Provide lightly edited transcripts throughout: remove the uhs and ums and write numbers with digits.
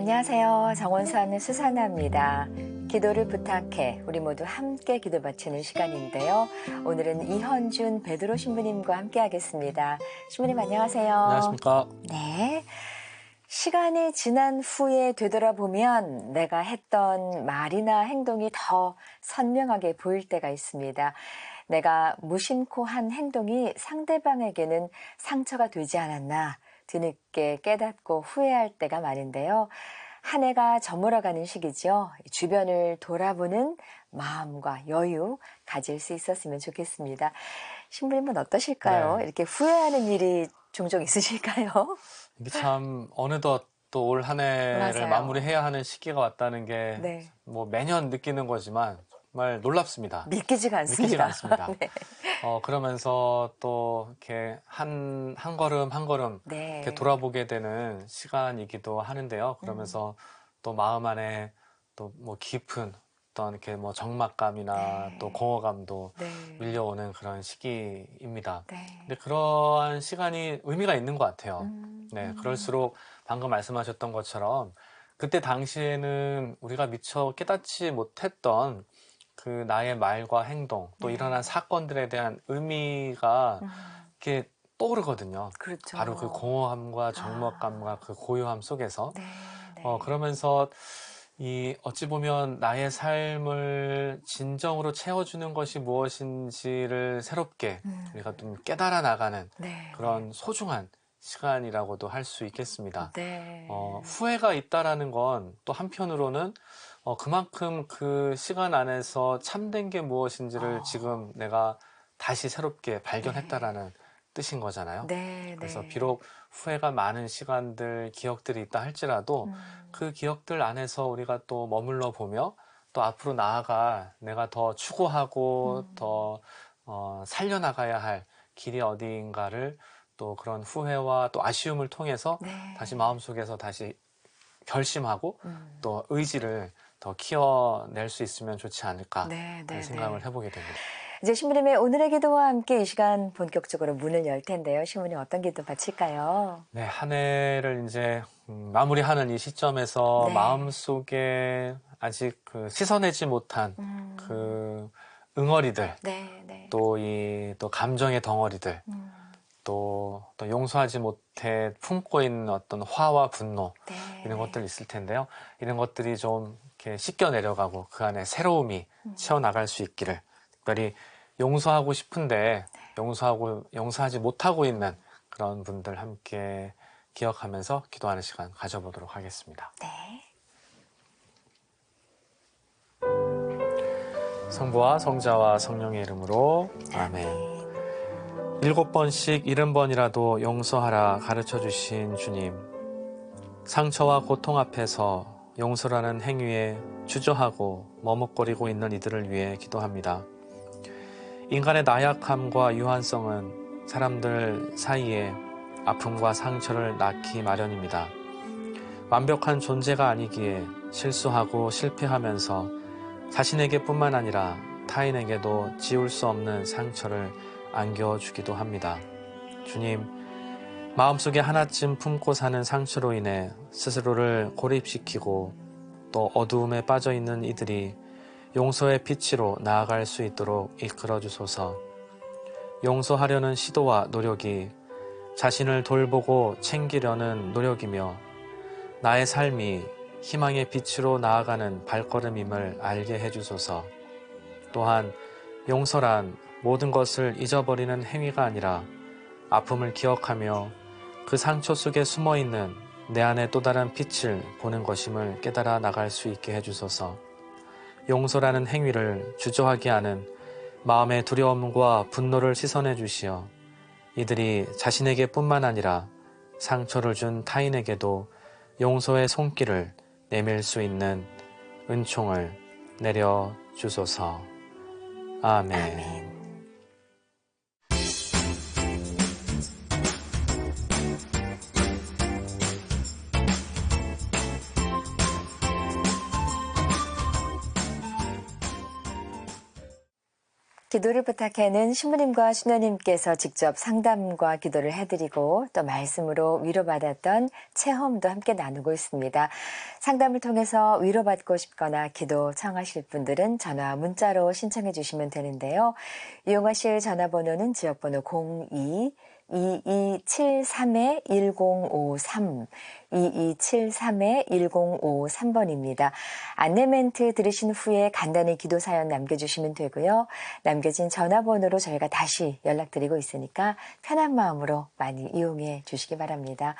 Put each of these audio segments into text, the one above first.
안녕하세요. 정원수 하는 수산화입니다. 기도를 부탁해 우리 모두 함께 기도 바치는 시간인데요. 오늘은 이현준 베드로 신부님과 함께 하겠습니다. 신부님 안녕하세요. 안녕하십니까. 네. 시간이 지난 후에 되돌아보면 내가 했던 말이나 행동이 더 선명하게 보일 때가 있습니다. 내가 무심코 한 행동이 상대방에게는 상처가 되지 않았나 뒤늦게 깨닫고 후회할 때가 많은데요. 한 해가 저물어가는 시기죠. 주변을 돌아보는 마음과 여유 가질 수 있었으면 좋겠습니다. 신부님은 어떠실까요? 네. 이렇게 후회하는 일이 종종 있으실까요? 이게 참 어느덧 또 올 한 해를 맞아요. 마무리해야 하는 시기가 왔다는 게 네. 뭐 매년 느끼는 거지만 정말 놀랍습니다. 믿기지가 않습니다. 믿기지가 않습니다. 네. 그러면서 또 이렇게 한 걸음 한 걸음 네. 이렇게 돌아보게 되는 시간이기도 하는데요. 그러면서 또 마음 안에 또 뭐 깊은 어떤 이렇게 뭐 적막감이나 네. 또 공허감도 네. 밀려오는 그런 시기입니다. 네. 근데 그러한 시간이 의미가 있는 것 같아요. 네, 음. 그럴수록 방금 말씀하셨던 것처럼 그때 당시에는 우리가 미처 깨닫지 못했던 그 나의 말과 행동 또 네. 일어난 사건들에 대한 의미가 이렇게 떠오르거든요. 그렇죠. 바로 그 공허함과 적막감과 그 고요함 속에서 네. 네. 그러면서 어찌 보면 나의 삶을 진정으로 채워주는 것이 무엇인지를 새롭게 우리가 좀 깨달아 나가는 네. 그런 소중한 시간이라고도 할 수 있겠습니다. 네. 후회가 있다라는 건 또 한편으로는 그만큼 그 시간 안에서 참된 게 무엇인지를 지금 내가 다시 새롭게 발견했다라는 뜻인 거잖아요. 네. 그래서 네. 비록 후회가 많은 시간들, 기억들이 있다 할지라도 그 기억들 안에서 우리가 또 머물러 보며 또 앞으로 나아가 내가 더 추구하고 더 살려나가야 할 길이 어디인가를 또 그런 후회와 또 아쉬움을 통해서 네. 다시 마음속에서 다시 결심하고 또 의지를 더 키워낼 수 있으면 좋지 않을까 네. 네. 하는 생각을 해보게 됩니다. 이제 신부님의 오늘의 기도와 함께 이 시간 본격적으로 문을 열 텐데요. 신부님 어떤 기도 바칠까요? 네, 한 해를 이제 마무리하는 이 시점에서 네. 마음속에 아직 그 씻어내지 못한 그 응어리들, 네. 네. 또 감정의 덩어리들, 또 용서하지 못해 품고 있는 어떤 화와 분노, 네. 이런 것들 있을 텐데요. 이런 것들이 좀 이렇게 씻겨 내려가고 그 안에 새로움이 채워나갈 수 있기를, 특별히 용서하고 싶은데 용서하지 못하고 있는 그런 분들 함께 기억하면서 기도하는 시간 가져보도록 하겠습니다. 네. 성부와 성자와 성령의 이름으로 아멘. 7번씩 70번이라도 용서하라 가르쳐 주신 주님, 상처와 고통 앞에서 용서라는 행위에 주저하고 머뭇거리고 있는 이들을 위해 기도합니다. 인간의 나약함과 유한성은 사람들 사이에 아픔과 상처를 낳기 마련입니다. 완벽한 존재가 아니기에 실수하고 실패하면서 자신에게 뿐만 아니라 타인에게도 지울 수 없는 상처를 안겨주기도 합니다. 주님, 마음속에 하나쯤 품고 사는 상처로 인해 스스로를 고립시키고 또 어두움에 빠져있는 이들이 용서의 빛으로 나아갈 수 있도록 이끌어 주소서. 용서하려는 시도와 노력이 자신을 돌보고 챙기려는 노력이며 나의 삶이 희망의 빛으로 나아가는 발걸음임을 알게 해주소서. 또한 용서란 모든 것을 잊어버리는 행위가 아니라 아픔을 기억하며 그 상처 속에 숨어있는 내 안의 또 다른 빛을 보는 것임을 깨달아 나갈 수 있게 해주소서. 용서라는 행위를 주저하게 하는 마음의 두려움과 분노를 씻어내 주시어 이들이 자신에게 뿐만 아니라 상처를 준 타인에게도 용서의 손길을 내밀 수 있는 은총을 내려 주소서. 아멘. 아멘. 기도를 부탁해는 신부님과 수녀님께서 직접 상담과 기도를 해드리고 또 말씀으로 위로받았던 체험도 함께 나누고 있습니다. 상담을 통해서 위로받고 싶거나 기도 청하실 분들은 전화 문자로 신청해 주시면 되는데요. 이용하실 전화번호는 지역번호 02-2273-1053, 2273-1053번입니다. 안내 멘트 들으신 후에 간단히 기도 사연 남겨주시면 되고요. 남겨진 전화번호로 저희가 다시 연락드리고 있으니까 편한 마음으로 많이 이용해 주시기 바랍니다.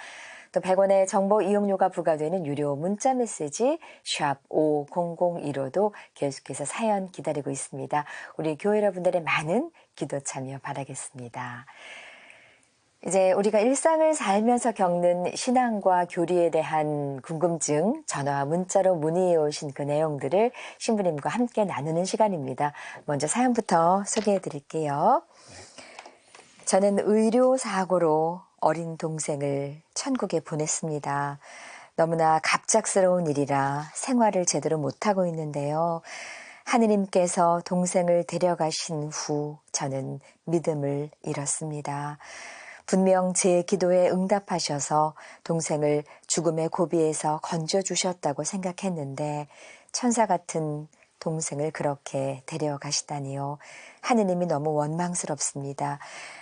또 100원의 정보 이용료가 부과되는 유료 문자 메시지 샵 5001호도 계속해서 사연 기다리고 있습니다. 우리 교회 여러분들의 많은 기도 참여 바라겠습니다. 이제 우리가 일상을 살면서 겪는 신앙과 교리에 대한 궁금증, 전화와 문자로 문의해 오신 그 내용들을 신부님과 함께 나누는 시간입니다. 먼저 사연부터 소개해 드릴게요. 저는 의료사고로 어린 동생을 천국에 보냈습니다. 너무나 갑작스러운 일이라 생활을 제대로 못하고 있는데요. 하느님께서 동생을 데려가신 후 저는 믿음을 잃었습니다. 분명 제 기도에 응답하셔서 동생을 죽음의 고비에서 건져주셨다고 생각했는데 천사 같은 동생을 그렇게 데려가시다니요. 하느님이 너무 원망스럽습니다.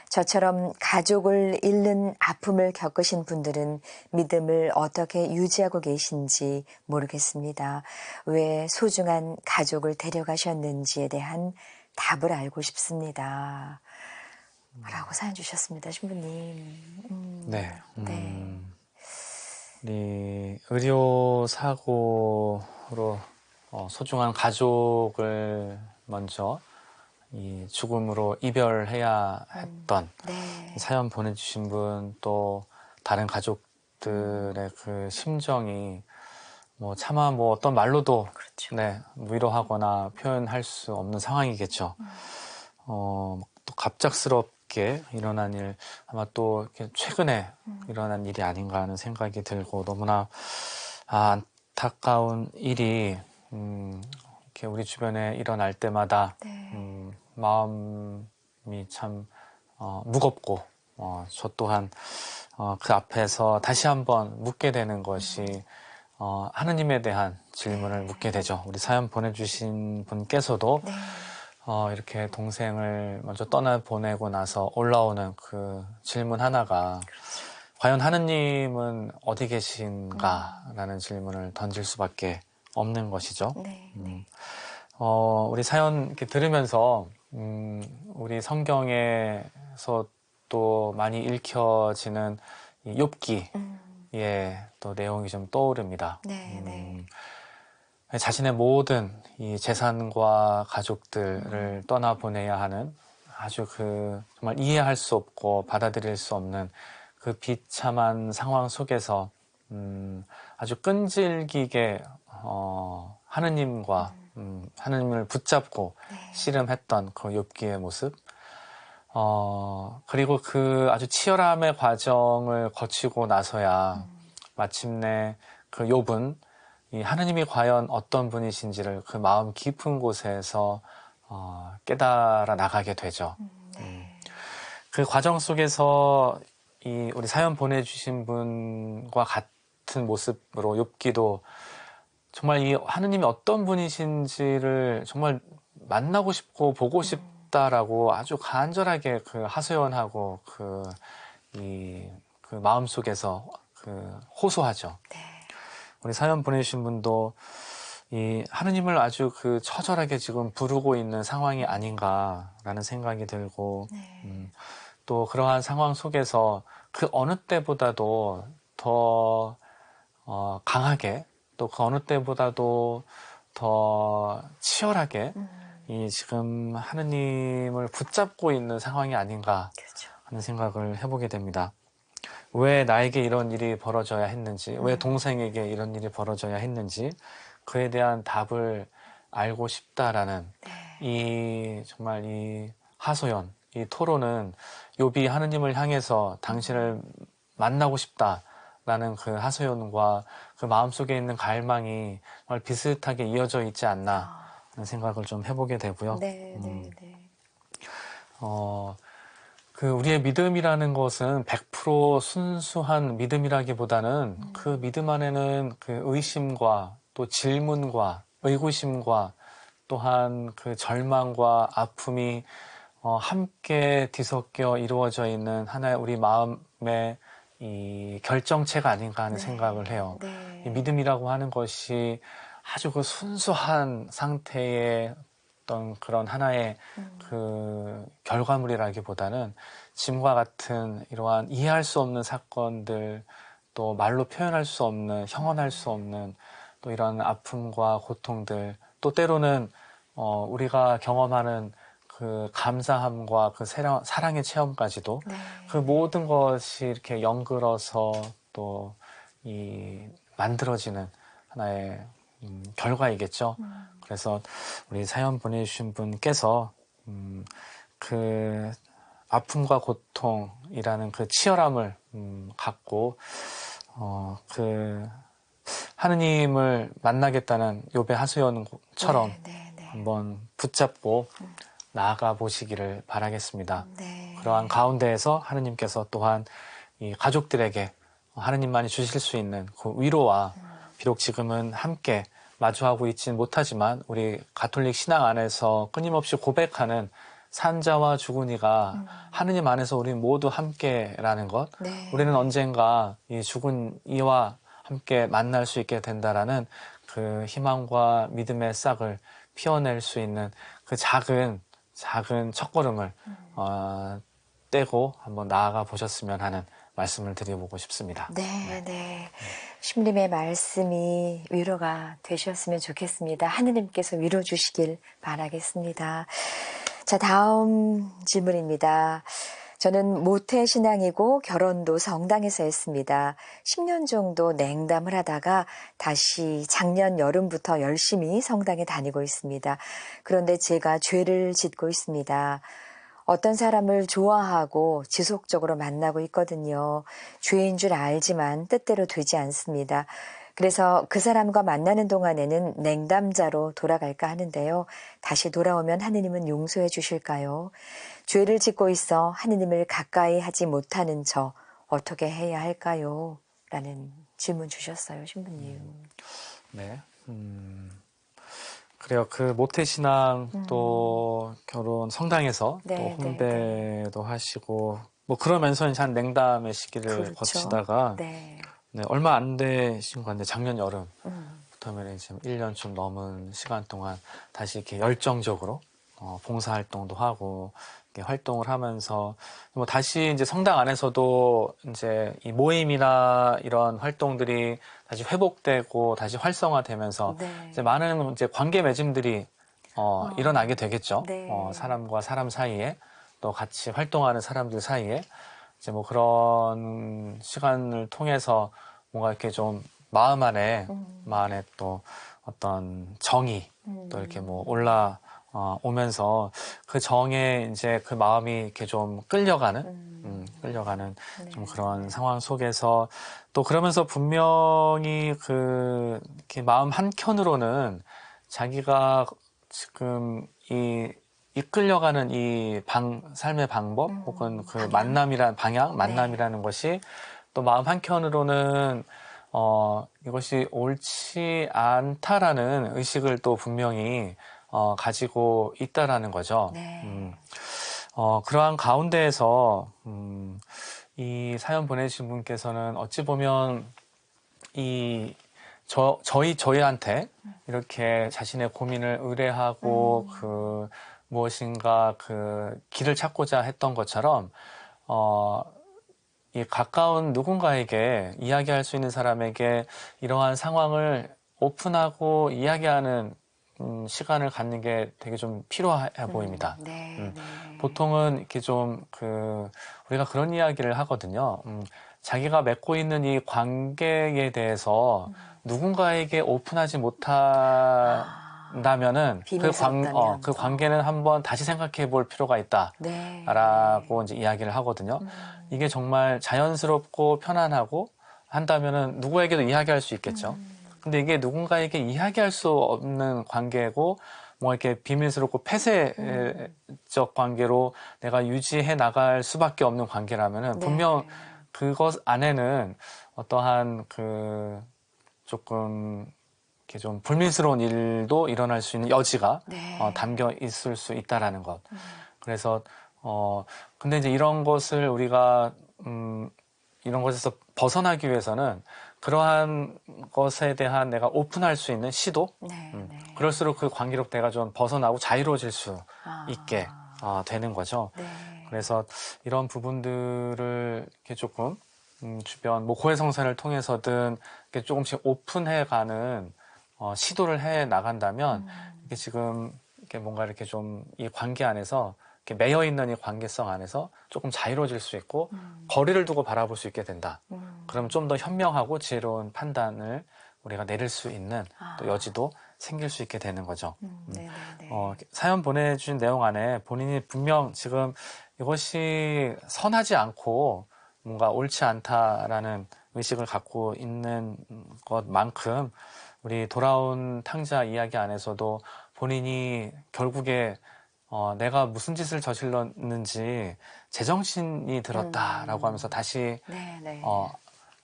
저처럼 가족을 잃는 아픔을 겪으신 분들은 믿음을 어떻게 유지하고 계신지 모르겠습니다. 왜 소중한 가족을 데려가셨는지에 대한 답을 알고 싶습니다. 라고 사연 주셨습니다. 신부님. 네. 네. 우리 의료사고로 소중한 가족을 먼저 이 죽음으로 이별해야 했던 네. 사연 보내주신 분 또 다른 가족들의 그 심정이 차마 어떤 말로도 그렇죠. 네, 위로하거나 표현할 수 없는 상황이겠죠. 또 갑작스럽게 일어난 일, 아마 또 이렇게 최근에 일어난 일이 아닌가 하는 생각이 들고 너무나 안타까운 일이 이렇게 우리 주변에 일어날 때마다 네. 마음이 참 무겁고 저 또한 그 앞에서 다시 한번 묻게 되는 것이 하느님에 대한 질문을 묻게 되죠. 우리 사연 보내주신 분께서도 네. 이렇게 동생을 먼저 떠나보내고 나서 올라오는 그 질문 하나가 과연 하느님은 어디 계신가라는 질문을 던질 수밖에 없는 것이죠. 네. 네. 우리 사연 이렇게 들으면서 우리 성경에서 또 많이 읽혀지는 이 욥기의 또 내용이 좀 떠오릅니다. 네. 네. 자신의 모든 이 재산과 가족들을 떠나보내야 하는 아주 정말 이해할 수 없고 받아들일 수 없는 그 비참한 상황 속에서 아주 끈질기게 하느님과 하느님을 붙잡고 네. 씨름했던 그 욥기의 모습, 그리고 그 아주 치열함의 과정을 거치고 나서야 마침내 그 욥은 이 하느님이 과연 어떤 분이신지를 그 마음 깊은 곳에서 깨달아 나가게 되죠. 네. 그 과정 속에서 이 우리 사연 보내주신 분과 같은 모습으로 욥기도 정말 이 하느님이 어떤 분이신지를 정말 만나고 싶고 보고 싶다라고 아주 간절하게 그 하소연하고 그 마음 속에서 호소하죠. 네. 우리 사연 보내주신 분도 이 하느님을 아주 처절하게 지금 부르고 있는 상황이 아닌가라는 생각이 들고 네. 또 그러한 상황 속에서 그 어느 때보다도 더 강하게 또 그 어느 때보다도 더 치열하게 이 지금 하느님을 붙잡고 있는 상황이 아닌가 그렇죠. 하는 생각을 해보게 됩니다. 왜 나에게 이런 일이 벌어져야 했는지, 왜 동생에게 이런 일이 벌어져야 했는지 그에 대한 답을 알고 싶다라는 정말 이 하소연, 이 토론은 욥이 하느님을 향해서 당신을 만나고 싶다라는 그 하소연과 그 마음속에 있는 갈망이 정말 비슷하게 이어져 있지 않나 하는 생각을 좀 해보게 되고요. 네. 네. 네. 우리의 믿음이라는 것은 100% 순수한 믿음이라기보다는 그 믿음 안에는 그 의심과 또 질문과 의구심과 또한 그 절망과 아픔이 함께 뒤섞여 이루어져 있는 하나의 우리 마음의 이 결정체가 아닌가 하는 생각을 해요. 이 믿음이라고 하는 것이 아주 그 순수한 상태의 어떤 그런 하나의 그 결과물이라기보다는 짐과 같은 이러한 이해할 수 없는 사건들, 또 말로 표현할 수 없는, 형언할 수 없는 또 이런 아픔과 고통들, 또 때로는 우리가 경험하는 그 감사함과 그 사랑의 체험까지도 그 모든 것이 이렇게 연결어서 또 만들어지는 하나의 결과이겠죠. 그래서 우리 사연 보내주신 분께서 그 아픔과 고통이라는 그 치열함을 갖고 그 하느님을 만나겠다는 욥의 하소연처럼 한번 붙잡고 나아가 보시기를 바라겠습니다. 그러한 가운데에서 하느님께서 또한 이 가족들에게 하느님만이 주실 수 있는 그 위로와 비록 지금은 함께 마주하고 있지는 못하지만 우리 가톨릭 신앙 안에서 끊임없이 고백하는 산자와 죽은 이가 하느님 안에서 우리 모두 함께라는 것, 우리는 언젠가 이 죽은 이와 함께 만날 수 있게 된다라는 그 희망과 믿음의 싹을 피워낼 수 있는 그 작은 첫걸음을 떼고 한번 나아가 보셨으면 하는 말씀을 드려보고 싶습니다. 네. 심림의 말씀이 위로가 되셨으면 좋겠습니다. 하느님께서 위로 주시길 바라겠습니다. 자, 다음 질문입니다. 저는 모태신앙이고 결혼도 성당에서 했습니다. 10년 정도 냉담을 하다가 다시 작년 여름부터 열심히 성당에 다니고 있습니다. 그런데 제가 죄를 짓고 있습니다. 어떤 사람을 좋아하고 지속적으로 만나고 있거든요. 죄인 줄 알지만 뜻대로 되지 않습니다. 그래서 그 사람과 만나는 동안에는 냉담자로 돌아갈까 하는데요. 다시 돌아오면 하느님은 용서해 주실까요? 죄를 짓고 있어 하느님을 가까이 하지 못하는 저 어떻게 해야 할까요? 라는 질문 주셨어요, 신부님. 네. 그래요. 그 모태신앙 또 결혼 성당에서 또 혼배도 하시고 뭐 그러면서 이제 한 냉담의 시기를 거치다가 얼마 안 되신 것 같은데 작년 여름부터면 지금 1년 좀 넘은 시간 동안 다시 이렇게 열정적으로 봉사활동도 하고 이렇게 활동을 하면서 뭐 다시 이제 성당 안에서도 이제 이 모임이나 이런 활동들이 다시 회복되고 다시 활성화되면서 이제 많은 이제 관계 맺음들이 일어나게 되겠죠. 사람과 사람 사이에 또 같이 활동하는 사람들 사이에 이제 뭐 그런 시간을 통해서 뭔가 이렇게 좀 마음 안에 또 어떤 정이 또 이렇게 뭐 오면서 그 정에 이제 그 마음이 이렇게 좀 끌려가는 좀 그런 상황 속에서 또 그러면서 분명히 이렇게 마음 한켠으로는 자기가 지금 이끌려가는 삶의 방법 혹은 그 만남이라는 것이 또 마음 한켠으로는 이것이 옳지 않다라는 의식을 또 분명히 가지고 있다라는 거죠. 그러한 가운데에서 이 사연 보내주신 분께서는 어찌 보면 저희한테 이렇게 자신의 고민을 의뢰하고 무엇인가 길을 찾고자 했던 것처럼 이 가까운 누군가에게 이야기할 수 있는 사람에게 이러한 상황을 오픈하고 이야기하는 시간을 갖는 게 되게 좀 필요해 보입니다. 보통은 이렇게 좀 우리가 그런 이야기를 하거든요. 자기가 맺고 있는 이 관계에 대해서 누군가에게 오픈하지 못한다면은 그 관계는 한번 다시 생각해 볼 필요가 있다라고 이제 이야기를 하거든요. 이게 정말 자연스럽고 편안하고 한다면은 누구에게도 이야기할 수 있겠죠. 근데 이게 누군가에게 이야기할 수 없는 관계고 뭐 이렇게 비밀스럽고 폐쇄적 관계로 내가 유지해 나갈 수밖에 없는 관계라면은 네. 분명 그것 안에는 어떠한 조금 이렇게 좀 불미스러운 일도 일어날 수 있는 여지가 네. 담겨 있을 수 있다라는 것. 그래서 근데 이제 이런 것을 우리가 이런 것에서 벗어나기 위해서는 그러한 것에 대한 내가 오픈할 수 있는 시도, 네, 네. 그럴수록 그 관계로부터 내가 좀 벗어나고 자유로워질 수 아. 있게 되는 거죠. 네. 그래서 이런 부분들을 이렇게 조금 주변 뭐 고해성사를 통해서든 이렇게 조금씩 오픈해가는 시도를 해 나간다면 이게 지금 이렇게 뭔가 이렇게 좀 이 관계 안에서 이렇게 매여 있는 이 관계성 안에서 조금 자유로워질 수 있고 거리를 두고 바라볼 수 있게 된다. 그러면 좀 더 현명하고 지혜로운 판단을 우리가 내릴 수 있는 또 여지도 생길 수 있게 되는 거죠. 네네네. 사연 보내주신 내용 안에 본인이 분명 지금 이것이 선하지 않고 뭔가 옳지 않다라는 의식을 갖고 있는 것만큼 우리 돌아온 탕자 이야기 안에서도 본인이 결국에 내가 무슨 짓을 저질렀는지 제정신이 들었다라고 하면서 다시 네네.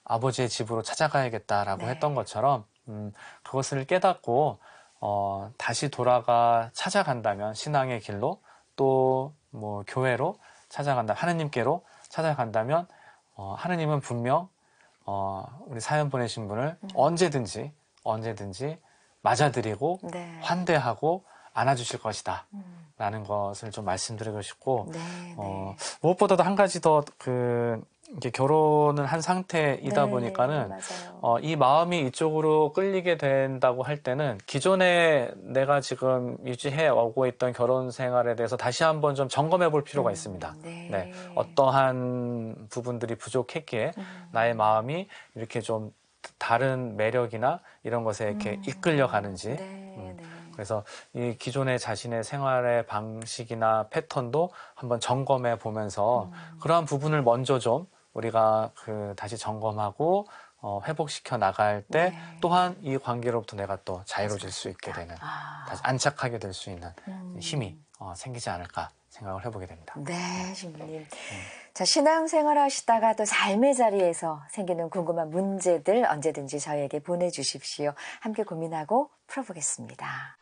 아버지의 집으로 찾아가야겠다라고 네. 했던 것처럼 그것을 깨닫고 다시 돌아가 찾아간다면 신앙의 길로 또 뭐 교회로 찾아간다 하느님께로 찾아간다면 하느님은 분명 우리 사연 보내신 분을 언제든지 맞아들이고 네. 환대하고 안아주실 것이다 라는 것을 좀 말씀드리고 싶고 네. 네. 무엇보다도 한 가지 더 이게 결혼을 한 상태이다 네, 보니까는 맞아요. 이 마음이 이쪽으로 끌리게 된다고 할 때는 기존에 내가 지금 유지해 오고 있던 결혼 생활에 대해서 다시 한번 좀 점검해 볼 필요가 있습니다. 네. 네, 어떠한 부분들이 부족했기에 나의 마음이 이렇게 좀 다른 매력이나 이런 것에 이렇게 이끌려 가는지. 네. 네. 그래서 이 기존의 자신의 생활의 방식이나 패턴도 한번 점검해 보면서 그러한 부분을 먼저 좀 우리가 다시 점검하고 회복시켜 나갈 때 네. 또한 이 관계로부터 내가 또 자유로워질 수 있게 되는 다시 안착하게 될 수 있는 힘이 생기지 않을까 생각을 해보게 됩니다. 네, 신부님. 자, 신앙생활 하시다가 또 삶의 자리에서 생기는 궁금한 문제들 언제든지 저희에게 보내주십시오. 함께 고민하고 풀어보겠습니다.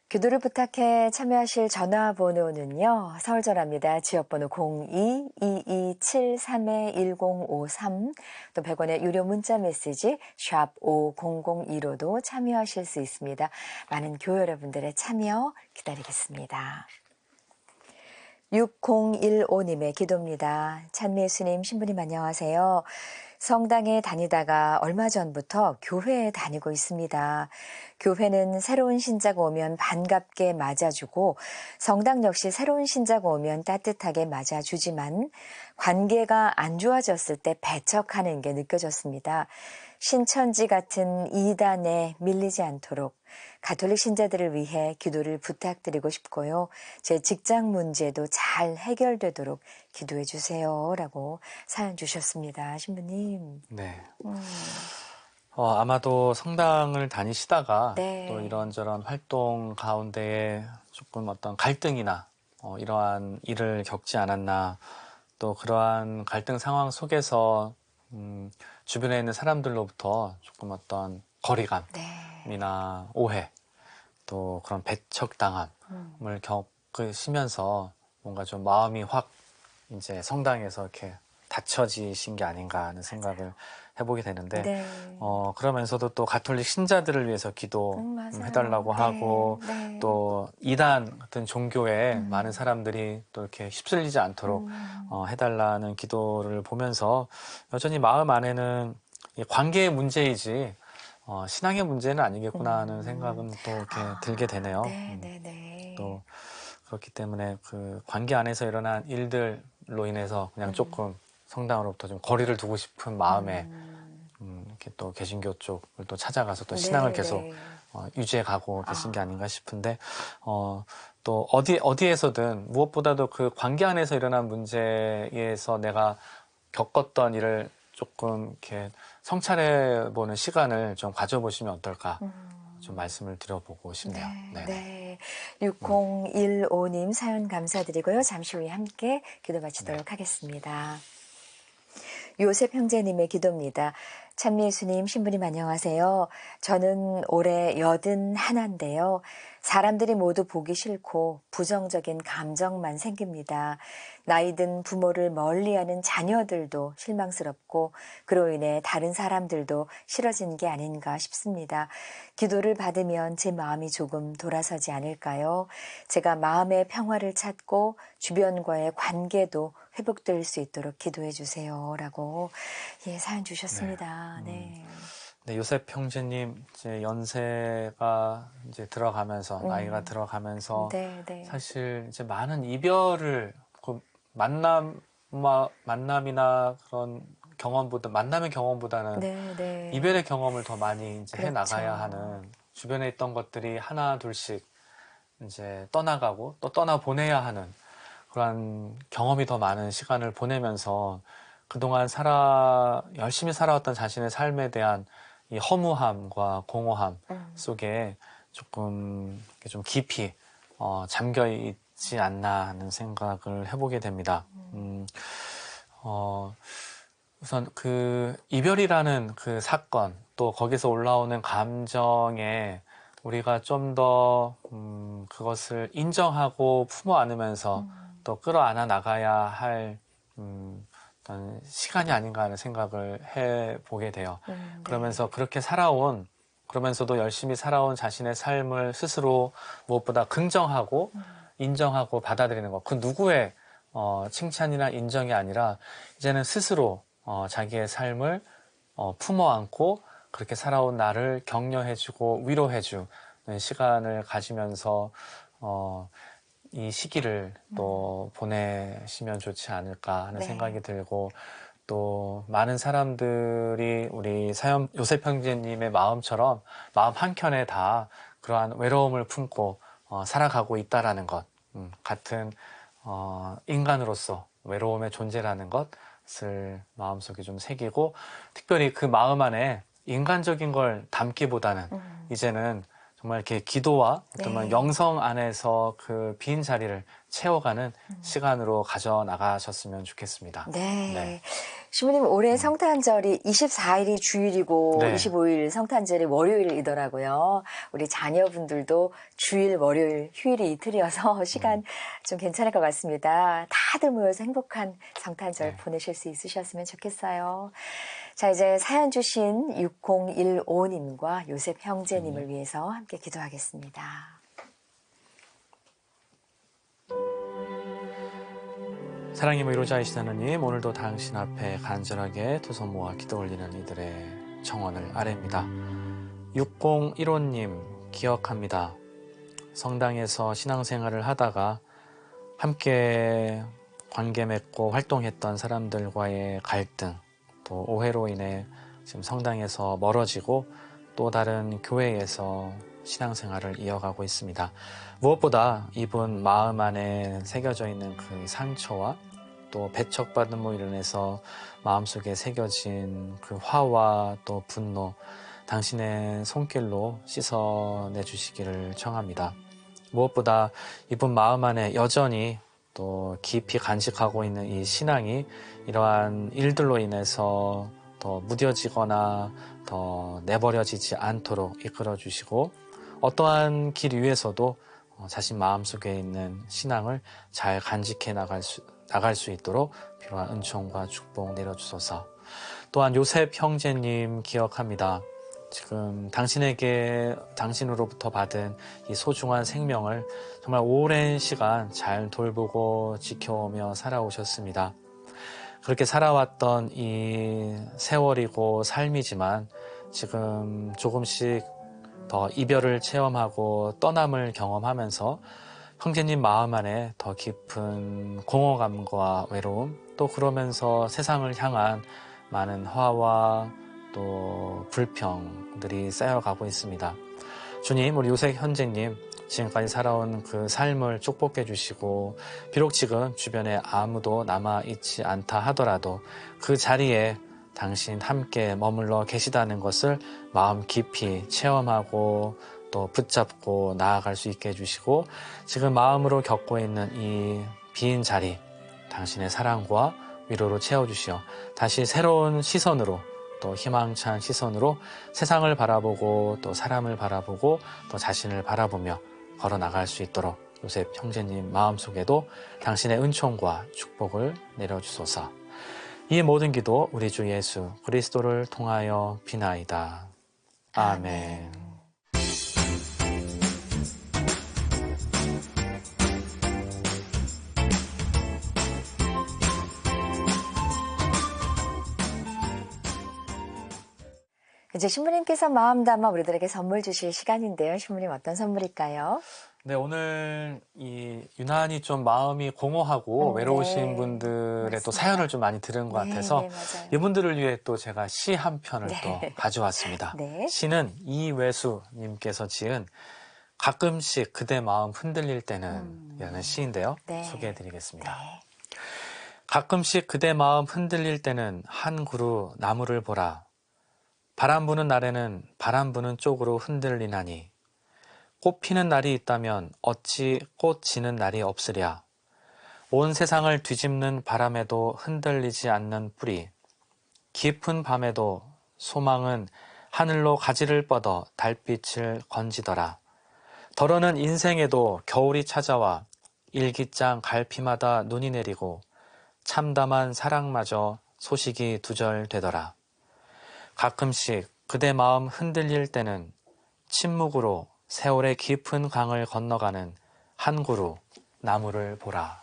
기도를 부탁해 참여하실 전화번호는요. 서울전화입니다. 지역번호 02-2273-1053 또 100원의 유료 문자 메시지 샵 5002로도 참여하실 수 있습니다. 많은 교회 여러분들의 참여 기다리겠습니다. 6015님의 기도입니다. 찬미예수님, 신부님 안녕하세요. 성당에 다니다가 얼마 전부터 교회에 다니고 있습니다. 교회는 새로운 신자가 오면 반갑게 맞아주고 성당 역시 새로운 신자가 오면 따뜻하게 맞아주지만 관계가 안 좋아졌을 때 배척하는 게 느껴졌습니다. 신천지 같은 이단에 밀리지 않도록 가톨릭 신자들을 위해 기도를 부탁드리고 싶고요. 제 직장 문제도 잘 해결되도록 기도해 주세요. 라고 사연 주셨습니다. 신부님. 네. 아마도 성당을 다니시다가 네. 또 이런저런 활동 가운데에 조금 어떤 갈등이나 이러한 일을 겪지 않았나, 또 그러한 갈등 상황 속에서 주변에 있는 사람들로부터 조금 어떤 거리감이나 오해, 또 그런 배척당함을 겪으시면서 뭔가 좀 마음이 확 이제 성당에서 이렇게 닫혀지신 게 아닌가 하는 생각을 해보게 되는데, 네. 그러면서도 또 가톨릭 신자들을 위해서 기도해달라고 하고, 네. 또 이단 같은 종교에 많은 사람들이 또 이렇게 휩쓸리지 않도록 해달라는 기도를 보면서 여전히 마음 안에는 이 관계의 문제이지 신앙의 문제는 아니겠구나 하는 생각은 또 이렇게 들게 되네요. 네. 또 그렇기 때문에 그 관계 안에서 일어난 일들로 인해서 그냥 조금 성당으로부터 좀 거리를 두고 싶은 마음에 이렇게 또 개신교 쪽을 또 찾아가서 또 신앙을 계속 유지해 가고 계신 게 아닌가 싶은데, 또 어디에서든 무엇보다도 그 관계 안에서 일어난 문제에서 내가 겪었던 일을 조금 이렇게 성찰해 보는 시간을 좀 가져보시면 어떨까 좀 말씀을 드려보고 싶네요. 네. 6015님 사연 감사드리고요. 잠시 후에 함께 기도 마치도록 하겠습니다. 요셉 형제님의 기도입니다. 찬미예수님, 신부님 안녕하세요. 저는 올해 81인데요. 사람들이 모두 보기 싫고 부정적인 감정만 생깁니다. 나이든 부모를 멀리하는 자녀들도 실망스럽고 그로 인해 다른 사람들도 싫어진 게 아닌가 싶습니다. 기도를 받으면 제 마음이 조금 돌아서지 않을까요? 제가 마음의 평화를 찾고 주변과의 관계도 회복될 수 있도록 기도해 주세요. 라고 사연 주셨습니다. 네. 네, 요셉 형제님 이제 연세가 이제 들어가면서 나이가 들어가면서 사실 이제 많은 이별을 그 만남이나 그런 만남의 경험보다는 이별의 경험을 더 많이 이제 해 나가야 하는, 주변에 있던 것들이 하나 둘씩 이제 떠나가고 또 떠나 보내야 하는 그런 경험이 더 많은 시간을 보내면서 그동안 열심히 살아왔던 자신의 삶에 대한 이 허무함과 공허함 속에 조금 좀 깊이 잠겨 있지 않나 하는 생각을 해보게 됩니다. 우선 그 이별이라는 그 사건, 또 거기서 올라오는 감정에 우리가 좀 더 그것을 인정하고 품어 안으면서 또 끌어안아 나가야 할 어떤 시간이 아닌가 하는 생각을 해보게 돼요. 그러면서 그러면서도 열심히 살아온 자신의 삶을 스스로 무엇보다 긍정하고 인정하고 받아들이는 것. 그 누구의 칭찬이나 인정이 아니라 이제는 스스로 자기의 삶을 품어 안고 그렇게 살아온 나를 격려해주고 위로해주는 시간을 가지면서 이 시기를 또 보내시면 좋지 않을까 하는 생각이 들고, 또 많은 사람들이 우리 요셉 형제님의 마음처럼 마음 한켠에 다 그러한 외로움을 품고 살아가고 있다라는 것, 같은 인간으로서 외로움의 존재라는 것을 마음속에 좀 새기고, 특별히 그 마음 안에 인간적인 걸 담기보다는 이제는 정말 이렇게 기도와 정말 영성 안에서 그 빈 자리를 채워가는 시간으로 가져 나가셨으면 좋겠습니다. 네. 신부님, 올해 성탄절이 24일이 주일이고 25일 성탄절이 월요일이더라고요. 우리 자녀분들도 주일, 월요일, 휴일이 이틀이어서 시간 좀 괜찮을 것 같습니다. 다들 모여서 행복한 성탄절 보내실 수 있으셨으면 좋겠어요. 자, 이제 사연 주신 6015님과 요셉 형제님을 위해서 함께 기도하겠습니다. 사랑의 위로자이신 하나님, 오늘도 당신 앞에 간절하게 두 손 모아 기도 올리는 이들의 청원을 아뢰입니다. 6015님 기억합니다. 성당에서 신앙생활을 하다가 함께 관계 맺고 활동했던 사람들과의 갈등, 또 오해로 인해 지금 성당에서 멀어지고 또 다른 교회에서 신앙생활을 이어가고 있습니다. 무엇보다 이분 마음 안에 새겨져 있는 그 상처와 또 배척받음으로 인해서 마음속에 새겨진 그 화와 또 분노, 당신의 손길로 씻어내 주시기를 청합니다. 무엇보다 이분 마음 안에 여전히 또 깊이 간직하고 있는 이 신앙이 이러한 일들로 인해서 더 무뎌지거나 더 내버려지지 않도록 이끌어 주시고, 어떠한 길 위에서도 자신 마음속에 있는 신앙을 잘 간직해 나갈 수 있도록 필요한 은총과 축복 내려주소서. 또한 요셉 형제님 기억합니다. 지금 당신으로부터 받은 이 소중한 생명을 정말 오랜 시간 잘 돌보고 지켜오며 살아오셨습니다. 그렇게 살아왔던 이 세월이고 삶이지만 지금 조금씩 더 이별을 체험하고 떠남을 경험하면서 형제님 마음 안에 더 깊은 공허감과 외로움, 또 그러면서 세상을 향한 많은 화와 또 불평들이 쌓여가고 있습니다. 주님, 우리 요셉 형제님 지금까지 살아온 그 삶을 축복해 주시고 비록 지금 주변에 아무도 남아있지 않다 하더라도 그 자리에 당신 함께 머물러 계시다는 것을 마음 깊이 체험하고 또 붙잡고 나아갈 수 있게 해주시고 지금 마음으로 겪고 있는 이 빈 자리 당신의 사랑과 위로로 채워주시어 다시 새로운 시선으로 또 희망찬 시선으로 세상을 바라보고 또 사람을 바라보고 또 자신을 바라보며 걸어나갈 수 있도록 요셉 형제님 마음속에도 당신의 은총과 축복을 내려주소서. 이 모든 기도 우리 주 예수 그리스도를 통하여 비나이다. 아멘. 이제 신부님께서 마음 담아 우리들에게 선물 주실 시간인데요. 신부님 어떤 선물일까요? 네, 오늘 이 유난히 좀 마음이 공허하고 외로우신 네, 분들의 또 맞습니다. 사연을 좀 많이 들은 것 네, 같아서 네, 맞아요. 이분들을 위해 또 제가 시 한 편을 네. 또 가져왔습니다. 네. 시는 이외수님께서 지은 가끔씩 그대 마음 흔들릴 때는 이라는 시인데요. 네. 소개해드리겠습니다. 네. 가끔씩 그대 마음 흔들릴 때는 한 그루 나무를 보라. 바람 부는 날에는 바람 부는 쪽으로 흔들리나니 꽃 피는 날이 있다면 어찌 꽃 지는 날이 없으랴. 온 세상을 뒤집는 바람에도 흔들리지 않는 뿌리. 깊은 밤에도 소망은 하늘로 가지를 뻗어 달빛을 건지더라. 더러는 인생에도 겨울이 찾아와 일기장 갈피마다 눈이 내리고 참담한 사랑마저 소식이 두절되더라. 가끔씩 그대 마음 흔들릴 때는 침묵으로 세월의 깊은 강을 건너가는 한 그루 나무를 보라.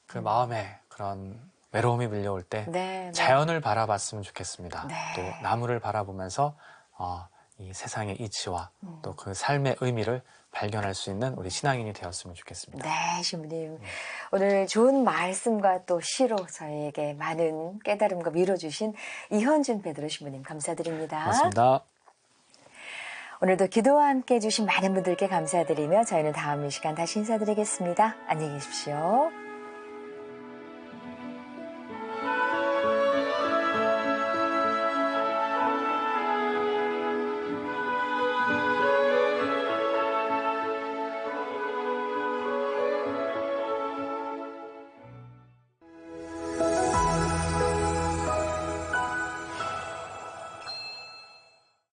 그 마음에 그런 외로움이 밀려올 때 네, 자연을 바라봤으면 좋겠습니다. 네. 또 나무를 바라보면서 이 세상의 이치와 또 그 삶의 의미를 발견할 수 있는 우리 신앙인이 되었으면 좋겠습니다. 네, 신부님. 오늘 좋은 말씀과 또 시로 저희에게 많은 깨달음과 위로 주신 이현준 베드로 신부님 감사드립니다. 고맙습니다. 오늘도 기도와 함께 해주신 많은 분들께 감사드리며 저희는 다음 이 시간 다시 인사드리겠습니다. 안녕히 계십시오.